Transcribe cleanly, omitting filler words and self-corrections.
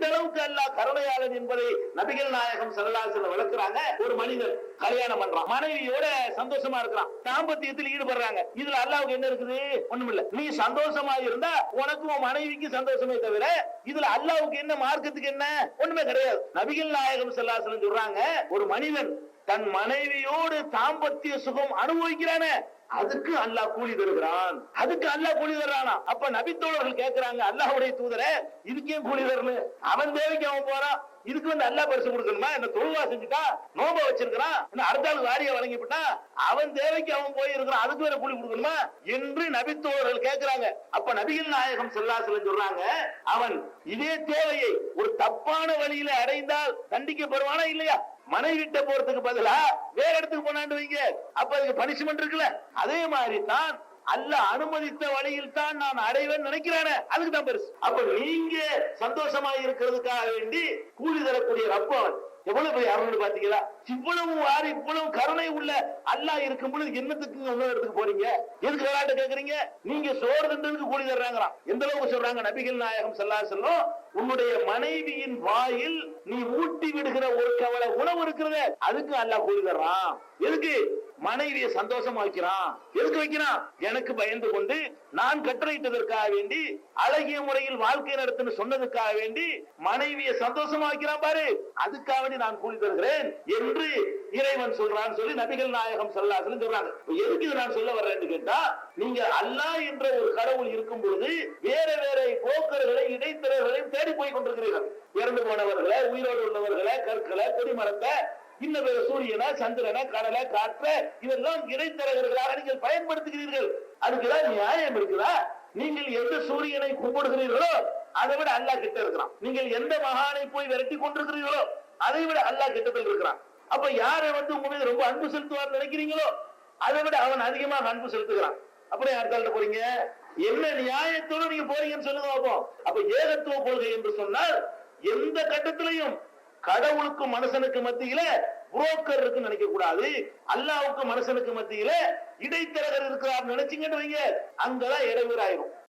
எந்த அளவுக்கு அல்லாஹ் கருணையாளன் என்பதை நபிகள் நாயகம் ஸல்லல்லாஹு அலைஹி வஸல்லம் விளக்குறாங்க. ஒரு மனிதர் கல்யாணம் பண்றான், மனைவியோட சந்தோஷமா இருக்கிறான், தாம்பத்தியத்தில் ஈடுபடுறாங்க. இதுல அல்லாஹ்வுக்கு என்ன இருக்குது? ஒண்ணுமில்ல. நீ சந்தோஷமா இருந்தா உனக்கு உன் மனைவிக்கு சந்தோஷமே தவிர இதுல அல்லாஹ்வுக்கு என்ன, மார்க்கத்துக்கு என்ன? ஒண்ணுமே கிடையாது. நபிகள் நாயகம் ஸல்லல்லாஹு அலைஹி வஸல்லம் சொல்றாங்க, ஒரு மனிதன் தன் மனைவியோடு தாம்பத்திய சுகம் அனுபவிக்கிறானே அதுக்கு அல்லாஹ் கூலி தருகிறான். அதுக்கு அல்லாஹ் கூலி தர்றானா? அப்ப நபித்தோழர்கள் கேட்கிறாங்க, அல்லாஹ்வுடைய தூதரே இதுக்கே கூலி தரணும்? அவன் தேவைக்கு அவன் போறான், இதுக்கு வந்து அல்லாஹ் பரிசு கொடுக்கணுமா? என்ன தொழுவா செஞ்சுட்டா, நோம்ப வச்சிருக்கிறான், என்ன அடுத்தாள் வாரிய வழங்கி விட்டா, அவன் தேவைக்கு அவன் போய் இருக்கிறான், அதுக்கு வேற கூலி கொடுக்கணுமா என்று நபித்தோழர்கள் கேட்கிறாங்க. அப்ப நபிகள் நாயகம் ஸல்லல்லாஹு அலைஹி வஸல்லம் சொல்றாங்க, அவன் இதே தேவையை ஒரு தப்பான வழியில அடைந்தால் தண்டிக்கப்படுவானா இல்லையா? மனைவிட்ட போறதுக்கு பதிலா வேற இடத்துக்கு போனான்னு வைங்க, அப்ப அதுக்கு பனிஷ்மெண்ட் இருக்குல்ல. அதே மாதிரி தான் அல்லாஹ் அனுமதித்த வழியில் தான் நான் அடைவேன் நினைக்கிறானே அதுக்கு தான் பெருசு. அப்ப நீங்க சந்தோஷமா இருக்கிறதுக்காக வேண்டி கூலி தரக்கூடிய ரப்பு அவன். எவ்வளவு பெரிய அருள் பாத்தீங்களா? இவ்வளவு வாரி இவ்வளவு கருணை உள்ள அல்லாஹ் இருக்கும் பொழுது என்னத்துக்கு இன்னொரு இடத்துக்கு போறீங்க? எதுக்கு விளையாட்டு கேக்குறீங்க? நீங்க சோறு தின்றதுக்கு கூலி தர்றாங்களாம். எந்த அளவுக்கு சொல்றாங்க நபிகள் நாயகம் ஸல்லல்லாஹு அலைஹி வஸல்லம், உன்னுடைய மனைவியின் வாயில் நீ ஊட்டி விடுகிற ஒரு கவலை உணவு இருக்கிறது அதுக்கு அல்லாஹ் கூலி தர்றான். எதுக்கு? மனைவியை சந்தோஷமா வைக்கிறான். எதுக்கு வைக்கிறான்? எனக்கு பயந்து கொண்டு நான் கட்டளையிட்டதற்காக வேண்டி, அழகிய முறையில் வாழ்க்கை நடத்துன்னு சொன்னதுக்காக வேண்டி மனைவியை சந்தோஷமா வைக்கிறான் பாரு, அதுக்காக வேண்டி நான் கூலி தருகிறேன் என்று இறைவன் சொல்றான்னு சொல்லி நபிகள் நாயகம் ஸல்லல்லாஹு அலைஹி வஸல்லம் சொல்றாங்க. எதுக்கு இதை நான் சொல்ல வர்றேன்னு கேட்டா, நீங்க அல்லாஹ் என்ற ஒரு கடவுள் இருக்கும் பொழுது வேற வேற போக்கர்களை இடைத்தரகர்களையும் தேடி போய் கொண்டிருக்கிறீர்கள். இறந்து போனவர்களை, உயிரோடு உள்ளவர்களை, கற்களை, கொடிமரத்தை, இன்ன சூரியனை, சந்திரனை, கடலை, காற்றை இதெல்லாம் இடைத்தரகர்களாக நீங்கள் பயன்படுத்துகிறீர்கள். அதுக்குதான் நியாயம் இருக்குதா? நீங்கள் எந்த சூரியனை கும்பிடுகிறீர்களோ அதை விட அல்லாஹ் கிட்ட இருக்கிறான். நீங்கள் எந்த மகானை போய் விரட்டி கொண்டிருக்கிறீர்களோ அதை விட அல்லாஹ் கிட்டத்தில் இருக்கிறான். அப்ப யாரை வந்து உங்க மீது ரொம்ப அன்பு செலுத்துவார் நினைக்கிறீங்களோ அதை விட அவன் அதிகமாக அன்பு செலுத்துகிறான். அப்படியே அடுத்த போறீங்க, என்ன நியாயத்தோடு நீங்க போறீங்கன்னு சொல்லுங்க பார்ப்போம். அப்ப ஏகத்துவ கொள்கை என்று சொன்னால் எந்த கட்டத்திலையும் கடவுளுக்கு மனுஷனுக்கு மத்தியில புரோக்கர் இருக்கு நினைக்க கூடாது. அல்லாஹ்வுக்கு மனுஷனுக்கு மத்தியில இடைத்தரகர் இருக்கிறார் நினைச்சீங்கன்னு வைங்க, அங்கதான் இடையூறாயிரும்.